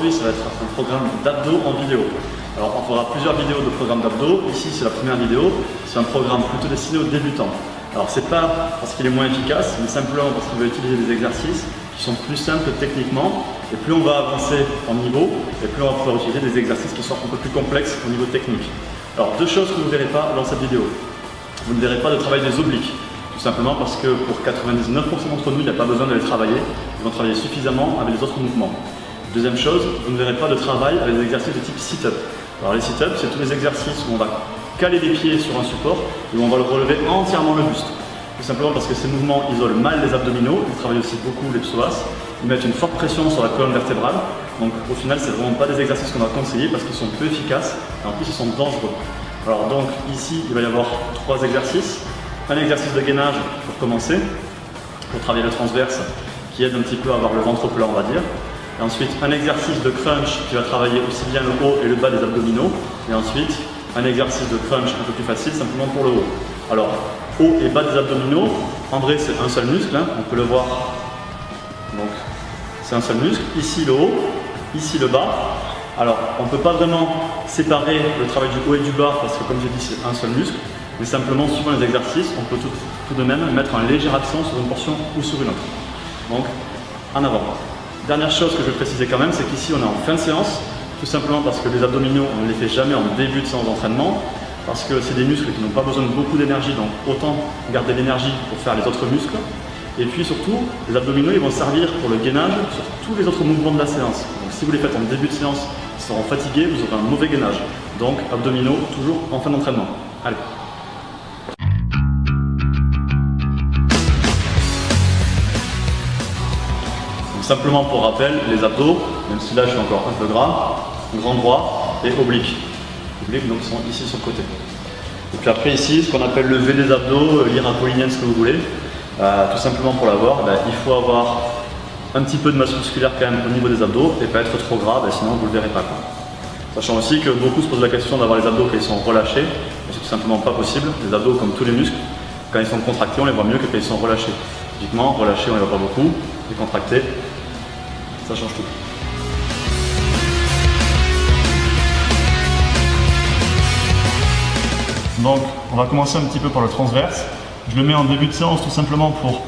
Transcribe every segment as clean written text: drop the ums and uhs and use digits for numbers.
aujourd'hui, ça va être un programme d'abdos en vidéo. Alors on fera plusieurs vidéos de programme d'abdos. Ici c'est la première vidéo, c'est un programme plutôt destiné aux débutants. Alors c'est pas parce qu'il est moins efficace, mais simplement parce qu'il va utiliser des exercices qui sont plus simples techniquement. Et plus on va avancer en niveau, et plus on va pouvoir utiliser des exercices qui sont un peu plus complexes au niveau technique. Alors deux choses que vous ne verrez pas dans cette vidéo. Vous ne verrez pas de travail des obliques. Tout simplement parce que pour 99% d'entre nous, il n'y a pas besoin de les travailler. Ils vont travailler suffisamment avec les autres mouvements. Deuxième chose, vous ne verrez pas de travail avec des exercices de type sit-up. Alors les sit-up, c'est tous les exercices où on va caler les pieds sur un support et où on va le relever entièrement le buste. Tout simplement parce que ces mouvements isolent mal les abdominaux, ils travaillent aussi beaucoup les psoas, ils mettent une forte pression sur la colonne vertébrale. Donc au final, c'est vraiment pas des exercices qu'on va conseiller parce qu'ils sont peu efficaces et en plus ils sont dangereux. Alors donc ici, il va y avoir 3 exercices. Un exercice de gainage pour commencer, pour travailler le transverse qui aide un petit peu à avoir le ventre plat, on va dire. Et ensuite, un exercice de crunch qui va travailler aussi bien le haut et le bas des abdominaux. Et ensuite, un exercice de crunch un peu plus facile, simplement pour le haut. Alors, haut et bas des abdominaux, en vrai, c'est un seul muscle, hein, on peut le voir. Donc, c'est un seul muscle. Ici, le haut, ici, le bas. Alors, on ne peut pas vraiment séparer le travail du haut et du bas parce que, comme j'ai dit, c'est un seul muscle. Mais simplement, suivant les exercices, on peut tout de même mettre un léger accent sur une portion ou sur une autre. Donc, en avant. Dernière chose que je vais préciser quand même, c'est qu'ici on est en fin de séance, tout simplement parce que les abdominaux, on ne les fait jamais en début de séance d'entraînement, parce que c'est des muscles qui n'ont pas besoin de beaucoup d'énergie, donc autant garder l'énergie pour faire les autres muscles. Et puis surtout, les abdominaux, ils vont servir pour le gainage sur tous les autres mouvements de la séance. Donc si vous les faites en début de séance, ils seront fatigués, vous aurez un mauvais gainage. Donc abdominaux, toujours en fin d'entraînement. Allez. Simplement pour rappel, les abdos, même si là je suis encore un peu gras, grand droit et oblique. Oblique donc sont ici sur le côté. Et puis après ici, ce qu'on appelle le V des abdos, l'irapolinienne, ce que vous voulez. Tout simplement pour l'avoir, il faut avoir un petit peu de masse musculaire quand même au niveau des abdos et pas être trop gras, sinon vous ne le verrez pas. Sachant aussi que beaucoup se posent la question d'avoir les abdos quand ils sont relâchés, mais c'est tout simplement pas possible. Les abdos, comme tous les muscles, quand ils sont contractés, on les voit mieux que quand ils sont relâchés. Typiquement, relâchés, on ne les voit pas beaucoup, et contractés, ça change tout. Donc, on va commencer un petit peu par le transverse. Je le mets en début de séance tout simplement pour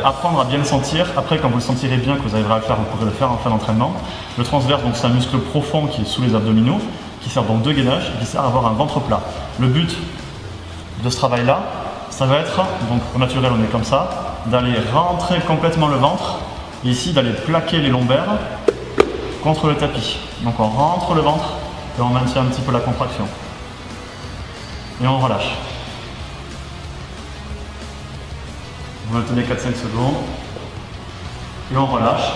apprendre à bien le sentir. Après, quand vous le sentirez bien, que vous arriverez à le faire, vous pourrez le faire en fin d'entraînement. Le transverse, c'est un muscle profond qui est sous les abdominaux, qui sert donc de gainage et qui sert à avoir un ventre plat. Le but de ce travail-là, ça va être, donc au naturel on est comme ça, d'aller rentrer complètement le ventre. Et ici, d'aller plaquer les lombaires contre le tapis. Donc on rentre le ventre et on maintient un petit peu la contraction. Et on relâche. Vous maintenez 4-5 secondes. Et on relâche.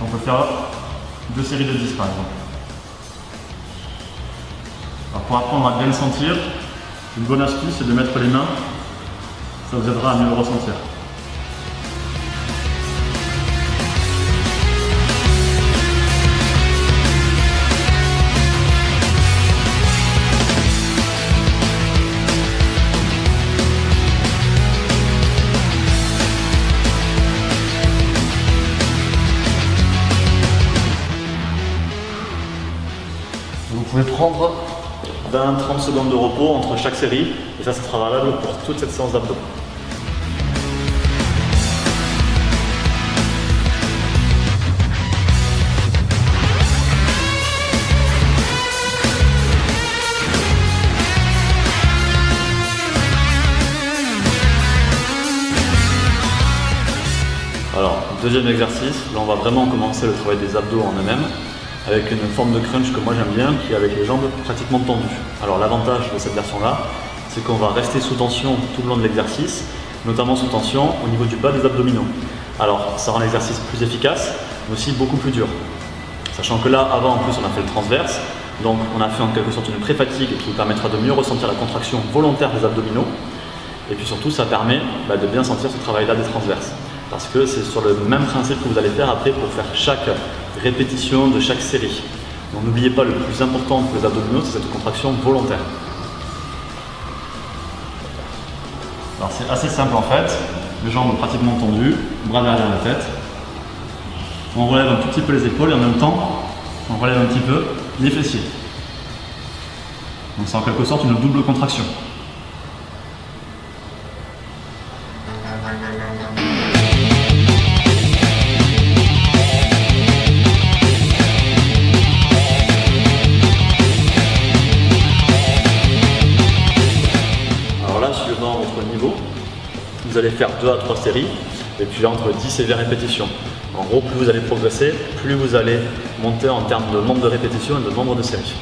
On peut faire 2 séries de 10 par exemple. Alors pour apprendre à bien le sentir, une bonne astuce c'est de mettre les mains. Ça vous aidera à mieux le ressentir. Vous pouvez prendre 20-30 secondes de repos entre chaque série et ça sera valable pour toute cette séance d'abdos. Alors, deuxième exercice, là on va vraiment commencer le travail des abdos en eux-mêmes avec une forme de crunch que moi j'aime bien, qui est avec les jambes pratiquement tendues. Alors l'avantage de cette version-là, c'est qu'on va rester sous tension tout le long de l'exercice, notamment sous tension au niveau du bas des abdominaux. Alors ça rend l'exercice plus efficace, mais aussi beaucoup plus dur. Sachant que là, avant en plus on a fait le transverse, donc on a fait en quelque sorte une pré-fatigue qui vous permettra de mieux ressentir la contraction volontaire des abdominaux. Et puis surtout ça permet de bien sentir ce travail-là des transverses. Parce que c'est sur le même principe que vous allez faire après pour faire chaque répétition de chaque série. Donc n'oubliez pas, le plus important pour les abdominaux, c'est cette contraction volontaire. Alors c'est assez simple en fait, les jambes pratiquement tendues, bras derrière la tête. On relève un tout petit peu les épaules et en même temps, on relève un petit peu les fessiers. Donc c'est en quelque sorte une double contraction. Alors là, suivant votre niveau, vous allez faire 2 à 3 séries et puis entre 10 et 20 répétitions. En gros, plus vous allez progresser, plus vous allez monter en termes de nombre de répétitions et de nombre de séries.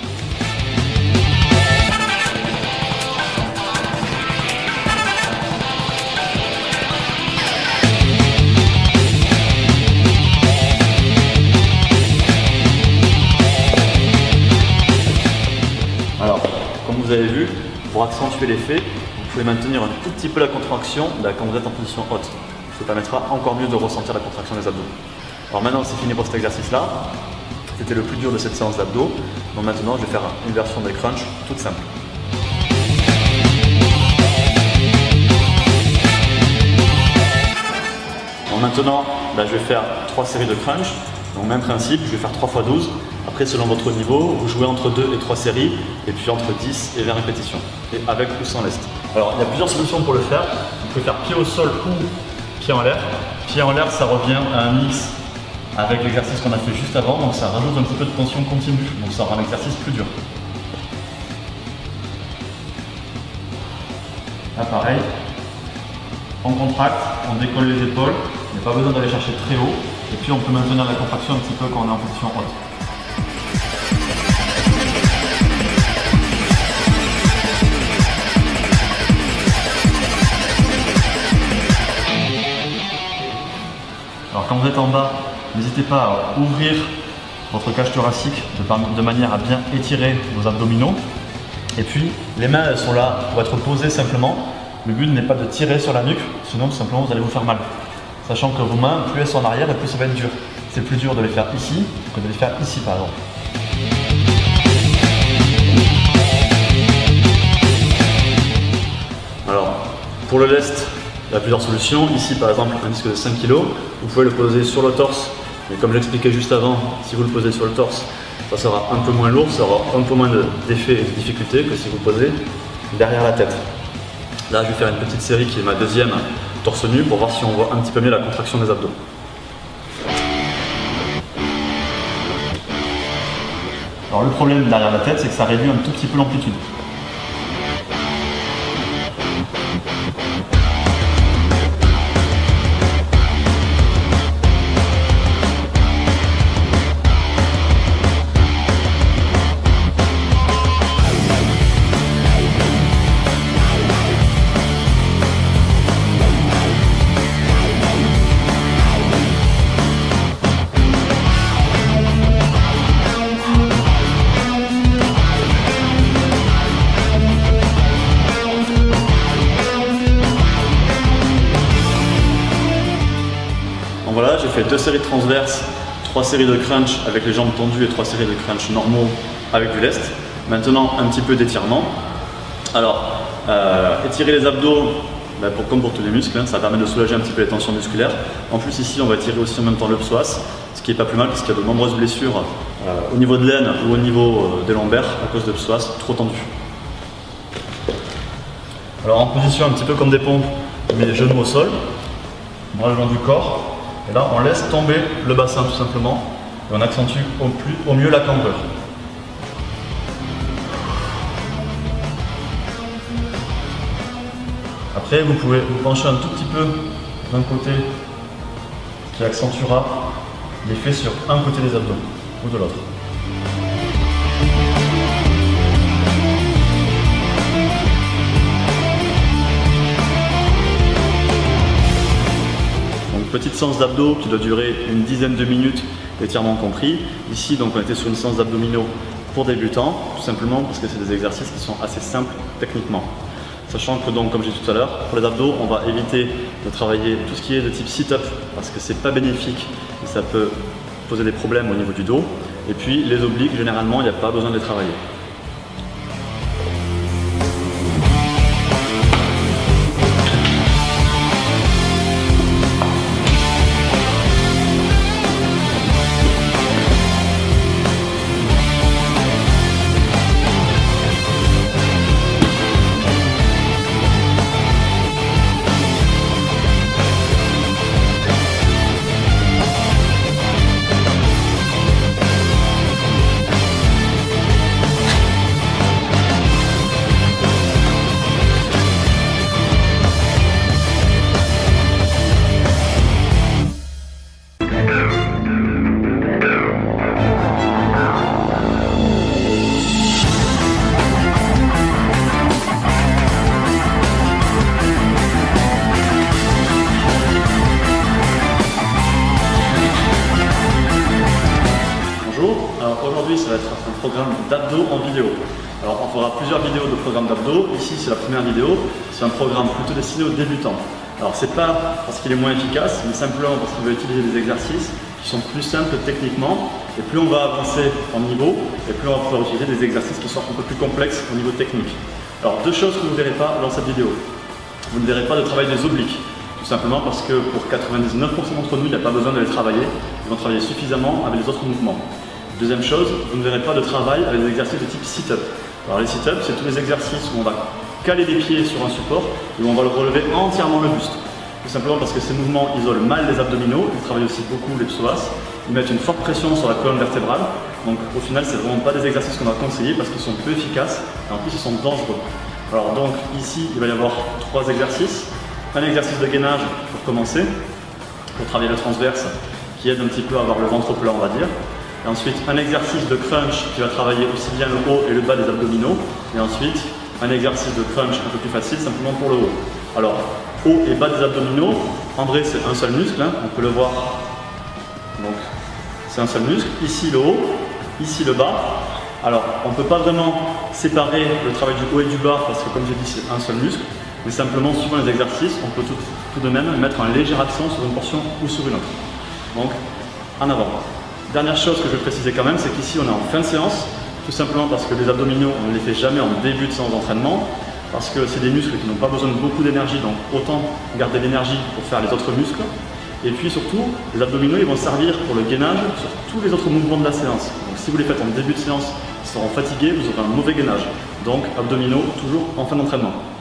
Alors, comme vous avez vu, pour accentuer l'effet, vous pouvez maintenir un tout petit peu la contraction quand vous êtes en position haute. Ça permettra encore mieux de ressentir la contraction des abdos. Alors maintenant, c'est fini pour cet exercice-là. C'était le plus dur de cette séance d'abdos. Donc maintenant, je vais faire une version des crunchs toute simple. Donc maintenant, je vais faire 3 séries de crunch. Donc même principe, je vais faire 3 x 12. Après, selon votre niveau, vous jouez entre 2 et 3 séries, et puis entre 10 et 20 répétitions, et avec ou sans lest. Alors, il y a plusieurs solutions pour le faire. Vous pouvez faire pied au sol ou pied en l'air. Pied en l'air, ça revient à un mix avec l'exercice qu'on a fait juste avant, donc ça rajoute un petit peu de tension continue, donc ça rend l'exercice plus dur. Là pareil, on contracte, on décolle les épaules, il n'y a pas besoin d'aller chercher très haut, et puis on peut maintenir la contraction un petit peu quand on est en position haute. Alors quand vous êtes en bas, n'hésitez pas à ouvrir votre cage thoracique de manière à bien étirer vos abdominaux. Et puis les mains elles sont là pour être posées simplement. Le but n'est pas de tirer sur la nuque, sinon tout simplement vous allez vous faire mal. Sachant que vos mains, plus elles sont en arrière et plus ça va être dur. C'est plus dur de les faire ici que de les faire ici par exemple. Alors pour le lest, il y a plusieurs solutions. Ici par exemple un disque de 5 kg, vous pouvez le poser sur le torse. Mais comme j'expliquais juste avant, si vous le posez sur le torse, ça sera un peu moins lourd, ça aura un peu moins d'effet et de difficulté que si vous le posez derrière la tête. Là je vais faire une petite série qui est ma deuxième torse nu pour voir si on voit un petit peu mieux la contraction des abdos. Alors le problème derrière la tête, c'est que ça réduit un tout petit peu l'amplitude. Voilà, j'ai fait 2 séries de transverses, 3 séries de crunch avec les jambes tendues et 3 séries de crunch normaux avec du lest. Maintenant, un petit peu d'étirement. Alors, étirer les abdos, comme pour tous les muscles, ça permet de soulager un petit peu les tensions musculaires. En plus, ici, on va étirer aussi en même temps le psoas, ce qui n'est pas plus mal parce qu'il y a de nombreuses blessures au niveau de l'aine ou au niveau des lombaires à cause de psoas trop tendu. Alors, en position un petit peu comme des pompes, je mets les genoux au sol, bras le long du corps. Et là, on laisse tomber le bassin tout simplement et on accentue au mieux la cambrure. Après, vous pouvez vous pencher un tout petit peu d'un côté, ce qui accentuera l'effet sur un côté des abdos ou de l'autre. Petite séance d'abdos qui doit durer une dizaine de minutes, étirement compris. Ici, donc, on était sur une séance d'abdominaux pour débutants, tout simplement parce que c'est des exercices qui sont assez simples techniquement. Sachant que, donc, comme j'ai dit tout à l'heure, pour les abdos, on va éviter de travailler tout ce qui est de type sit-up parce que c'est pas bénéfique et ça peut poser des problèmes au niveau du dos. Et puis, les obliques, généralement, il n'y a pas besoin de les travailler. programme d'abdos en vidéo. Alors on fera plusieurs vidéos de programme d'abdos. Ici c'est la première vidéo, c'est un programme plutôt destiné aux débutants. Alors c'est pas parce qu'il est moins efficace, mais simplement parce qu'il va utiliser des exercices qui sont plus simples techniquement, et plus on va avancer en niveau, et plus on va pouvoir utiliser des exercices qui sont un peu plus complexes au niveau technique. Alors deux choses que vous ne verrez pas dans cette vidéo. Vous ne verrez pas de travail des obliques. Tout simplement parce que pour 99% d'entre nous, il n'y a pas besoin de les travailler. Ils vont travailler suffisamment avec les autres mouvements. Deuxième chose, vous ne verrez pas de travail avec des exercices de type sit-up. Alors les sit-up, c'est tous les exercices où on va caler les pieds sur un support et où on va le relever entièrement le buste. Tout simplement parce que ces mouvements isolent mal les abdominaux, ils travaillent aussi beaucoup les psoas, ils mettent une forte pression sur la colonne vertébrale. Donc au final, c'est vraiment pas des exercices qu'on va conseiller parce qu'ils sont peu efficaces et en plus ils sont dangereux. Alors donc ici, il va y avoir 3 exercices. Un exercice de gainage pour commencer, pour travailler le transverse, qui aide un petit peu à avoir le ventre plat, on va dire. Et ensuite, un exercice de crunch qui va travailler aussi bien le haut et le bas des abdominaux. Et ensuite, un exercice de crunch un peu plus facile, simplement pour le haut. Alors, haut et bas des abdominaux, en vrai, c'est un seul muscle, hein, on peut le voir. Donc, c'est un seul muscle. Ici, le haut, ici, le bas. Alors, on ne peut pas vraiment séparer le travail du haut et du bas, parce que comme j'ai dit, c'est un seul muscle. Mais simplement, suivant les exercices, on peut tout de même mettre un léger accent sur une portion ou sur une autre. Donc, en avant. Dernière chose que je vais préciser quand même, c'est qu'ici on est en fin de séance, tout simplement parce que les abdominaux, on ne les fait jamais en début de séance d'entraînement, parce que c'est des muscles qui n'ont pas besoin de beaucoup d'énergie, donc autant garder l'énergie pour faire les autres muscles. Et puis surtout, les abdominaux, ils vont servir pour le gainage sur tous les autres mouvements de la séance. Donc si vous les faites en début de séance, ils seront fatigués, vous aurez un mauvais gainage. Donc abdominaux, toujours en fin d'entraînement.